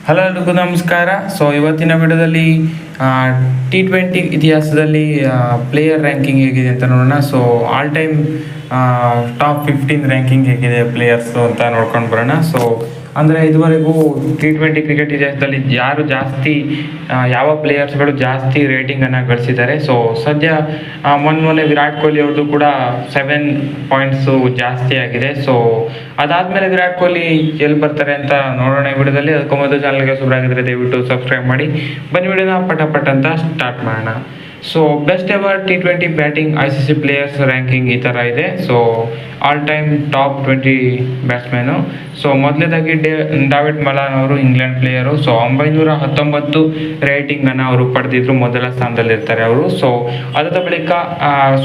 Hello ಎಲ್ರಿಗೂ ನಮಸ್ಕಾರ. So ಇವತ್ತಿನ ವಿಡಿಯೋದಲ್ಲಿ T20 ಇತಿಹಾಸದಲ್ಲಿ ಪ್ಲೇಯರ್ ರ್ಯಾಂಕಿಂಗ್ ಹೇಗಿದೆ ಅಂತ ನೋಡೋಣ. So all time top 15 ranking ಹೇಗಿದೆ ಪ್ಲೇಯರ್ಸು ಅಂತ ನೋಡ್ಕೊಂಡು ಬರೋಣ. ಸೊ ಅಂದರೆ ಇದುವರೆಗೂ T20 ಕ್ರಿಕೆಟ್ ಇತಿಹಾಸದಲ್ಲಿ ಯಾರು ಜಾಸ್ತಿ ಯಾವ ಪ್ಲೇಯರ್ಸ್ಗಳು ಜಾಸ್ತಿ ರೇಟಿಂಗನ್ನು ಗಳಿಸಿದ್ದಾರೆ. ಸೊ ಸದ್ಯ ಮೊನ್ನೆ ವಿರಾಟ್ ಕೊಹ್ಲಿ ಅವ್ರದ್ದು ಕೂಡ 7 ಪಾಯಿಂಟ್ಸು ಜಾಸ್ತಿ ಆಗಿದೆ. ಸೊ ಅದಾದಮೇಲೆ ವಿರಾಟ್ ಕೊಹ್ಲಿ ಎಲ್ಲಿ ಬರ್ತಾರೆ ಅಂತ ನೋಡೋಣ ಈ ವಿಡಿಯೋದಲ್ಲಿ. ಅದಕ್ಕೂ ಮೊದಲು ಚಾನಲ್ಗೆ ಸುಬ್ರಾಗಿದ್ರೆ ದಯವಿಟ್ಟು ಸಬ್ಸ್ಕ್ರೈಬ್ ಮಾಡಿ. ಬನ್ನಿ ವಿಡಿಯೋನ ಪಟ ಅಂತ ಸ್ಟಾರ್ಟ್ ಮಾಡೋಣ. So best ever T20 batting ICC players ranking ಈ ಥರ ಇದೆ. ಸೊ ಆಲ್ ಟೈಮ್ ಟಾಪ್ 20 ಬ್ಯಾಟ್ಸ್ಮನ್ನು. ಸೊ ಮೊದಲನೇದಾಗಿ ಡೇವಿಡ್ ಮಲಾನ್ ಅವರು ಇಂಗ್ಲೆಂಡ್ ಪ್ಲೇಯರು. ಸೊ 919 ರೇಟಿಂಗನ್ನು ಅವರು ಪಡೆದಿದ್ರು, ಮೊದಲ ಸ್ಥಾನದಲ್ಲಿರ್ತಾರೆ ಅವರು. ಸೊ ಅದಾದ ಬಳಿಕ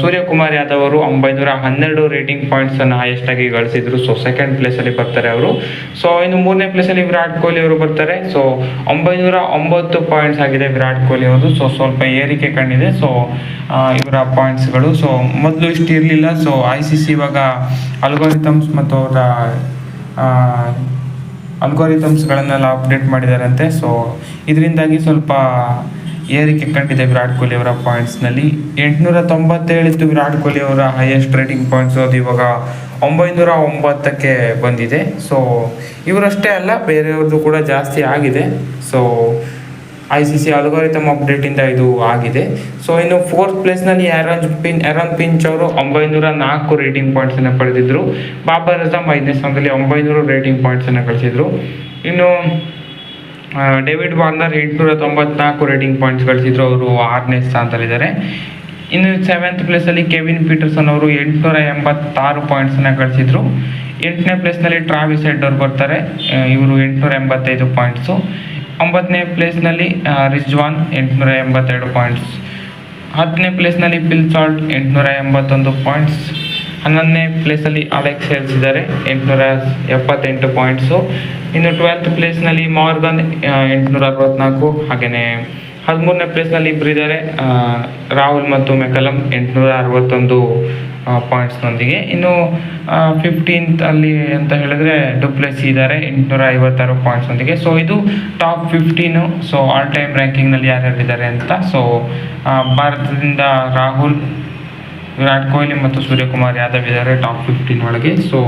ಸೂರ್ಯಕುಮಾರ್ ಯಾದವ್ ಅವರು 912 ರೇಟಿಂಗ್ ಪಾಯಿಂಟ್ಸನ್ನು ಹೈಯೆಸ್ಟ್ ಆಗಿ ಗಳಿಸಿದ್ರು. ಸೊ ಸೆಕೆಂಡ್ ಪ್ಲೇಸಲ್ಲಿ ಬರ್ತಾರೆ ಅವರು. ಸೊ ಇನ್ನು ಮೂರನೇ ಪ್ಲೇಸಲ್ಲಿ ವಿರಾಟ್ ಕೊಹ್ಲಿ ಅವರು ಬರ್ತಾರೆ. ಸೊ 909 ಪಾಯಿಂಟ್ಸ್ ಆಗಿದೆ ವಿರಾಟ್ ಕೊಹ್ಲಿ ಅವರು. ಸೊ ಸ್ವಲ್ಪ ಏರಿಕೆ ಕಂಡಿದೆ. ಸೊ ಇವರ ಪಾಯಿಂಟ್ಸ್ಗಳು. ಸೊ ಮೊದಲು ಇಷ್ಟು ಇರಲಿಲ್ಲ. ಸೊ ICC ಇವಾಗ ಅಲ್ಗೋರಿಥಮ್ಸ್ ಮತ್ತು ಅವರ ಅಲ್ಗೋರಿಥಮ್ಸ್ಗಳನ್ನೆಲ್ಲ ಅಪ್ಡೇಟ್ ಮಾಡಿದಾರಂತೆ. ಸೊ ಇದರಿಂದಾಗಿ ಸ್ವಲ್ಪ ಏರಿಕೆ ಕಂಡಿದೆ ವಿರಾಟ್ ಕೊಹ್ಲಿ ಅವರ ಪಾಯಿಂಟ್ಸ್ನಲ್ಲಿ. 897 ಇತ್ತು ವಿರಾಟ್ ಕೊಹ್ಲಿ ಅವರ ಹೈಯೆಸ್ಟ್ ರೇಟಿಂಗ್ ಪಾಯಿಂಟ್ಸು, ಅದು ಇವಾಗ 909ಕ್ಕೆ ಬಂದಿದೆ. ಸೊ ಇವರಷ್ಟೇ ಅಲ್ಲ, ಬೇರೆಯವ್ರದ್ದು ಕೂಡ ಜಾಸ್ತಿ ಆಗಿದೆ. ಸೊ ICC ಅಲ್ಗೋರಿಥಮ್ ಅಪ್ಡೇಟಿಂದ ಇದು ಆಗಿದೆ. ಸೊ ಇನ್ನು ಫೋರ್ತ್ ಪ್ಲೇಸ್ನಲ್ಲಿ ಆ್ಯರನ್ ಫಿಂಚ್ ಅವರು 904 ರೇಟಿಂಗ್ ಪಾಯಿಂಟ್ಸನ್ನು ಪಡೆದಿದ್ದರು. ಬಾಬರ್ ಅಜಮ್ 5ನೇ ಸ್ಥಾನದಲ್ಲಿ 900 ರೇಟಿಂಗ್ ಪಾಯಿಂಟ್ಸನ್ನು ಗಳಿಸಿದ್ರು. ಇನ್ನು ಡೇವಿಡ್ ವಾರ್ನರ್ 894 ರೇಟಿಂಗ್ ಪಾಯಿಂಟ್ಸ್ ಗಳಿಸಿದ್ರು, ಅವರು 6ನೇ ಸ್ಥಾನದಲ್ಲಿದ್ದಾರೆ. ಇನ್ನು 7th ಪ್ಲೇಸಲ್ಲಿ ಕೆವಿನ್ ಪೀಟರ್ಸನ್ ಅವರು 886 ಪಾಯಿಂಟ್ಸನ್ನು ಗಳಿಸಿದ್ರು. 8ನೇ ಪ್ಲೇಸ್ನಲ್ಲಿ ಟ್ರಾವಿಸ್ ಹೆಡ್ ಅವರು ಬರ್ತಾರೆ, ಇವರು 885 ಪಾಯಿಂಟ್ಸು. 9ನೇ ಪ್ಲೇಸ್ನಲ್ಲಿ ರಿಜ್ವಾನ್ 882 ಪಾಯಿಂಟ್ಸ್. 10ನೇ ಪ್ಲೇಸ್ನಲ್ಲಿ ಬಿಲ್ ಸಾಲ್ಟ್ 881 ಪಾಯಿಂಟ್ಸ್. 11ನೇ ಪ್ಲೇಸಲ್ಲಿ ಅಲೆಕ್ಸ್ ಹೆಲ್ಸ್ ಇದ್ದಾರೆ 878 ಪಾಯಿಂಟ್ಸು. ಇನ್ನು 12th ಪ್ಲೇಸ್ನಲ್ಲಿ ಮಾರ್ಗನ್ 864. ಹಾಗೆಯೇ 13ನೇ ಪ್ಲೇಸ್ನಲ್ಲಿ ಇಬ್ಬರು ಇದ್ದಾರೆ, ರಾಹುಲ್ ಮತ್ತು ಮೆಕಲಮ್ 861 ಪಾಯಿಂಟ್ಸ್ನೊಂದಿಗೆ. ಇನ್ನು 15th ಅಲ್ಲಿ ಅಂತ ಹೇಳಿದ್ರೆ ಡುಪ್ಲೆಸಿ ಇದ್ದಾರೆ 856 ಪಾಯಿಂಟ್ಸ್ನೊಂದಿಗೆ. ಸೊ ಇದು ಟಾಪ್ 15. ಸೊ ಆಲ್ ಟೈಮ್ ರ್ಯಾಂಕಿಂಗ್ನಲ್ಲಿ ಯಾರ್ಯಾರಿದ್ದಾರೆ ಅಂತ. ಸೊ ಭಾರತದಿಂದ ರಾಹುಲ್, ವಿರಾಟ್ ಕೊಹ್ಲಿ ಮತ್ತು ಸೂರ್ಯಕುಮಾರ್ ಯಾದವ್ ಇದ್ದಾರೆ ಟಾಪ್ 15 ಒಳಗೆ. ಸೊ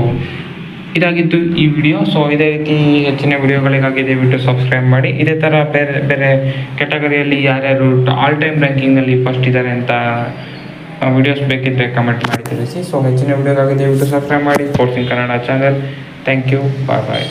ಇದಾಗಿತ್ತು ಈ ವಿಡಿಯೋ. ಸೊ ಇದೇ ರೀತಿ ಹೆಚ್ಚಿನ ವಿಡಿಯೋಗಳಿಗಾಗಿ ದಯವಿಟ್ಟು ಸಬ್ಸ್ಕ್ರೈಬ್ ಮಾಡಿ. ಇದೇ ಥರ ಬೇರೆ ಬೇರೆ ಕ್ಯಾಟಗರಿಯಲ್ಲಿ ಯಾರ್ಯಾರು ಆಲ್ ಟೈಮ್ ರ್ಯಾಂಕಿಂಗ್ನಲ್ಲಿ ಫಸ್ಟ್ ಇದ್ದಾರೆ ಅಂತ ವಿಡಿಯೋಸ್ ಬೇಕಿದ್ದರೆ ಕಮೆಂಟ್ ಮಾಡಿ ತಿಳಿಸಿ. ಸೊ ಹೆಚ್ಚಿನ ವಿಡಿಯೋಗಾಗಿ ದಯವಿಟ್ಟು ಸಬ್ಸ್ಕ್ರೈಬ್ ಮಾಡಿ. Sports in Kannada channel. Thank you. Bye.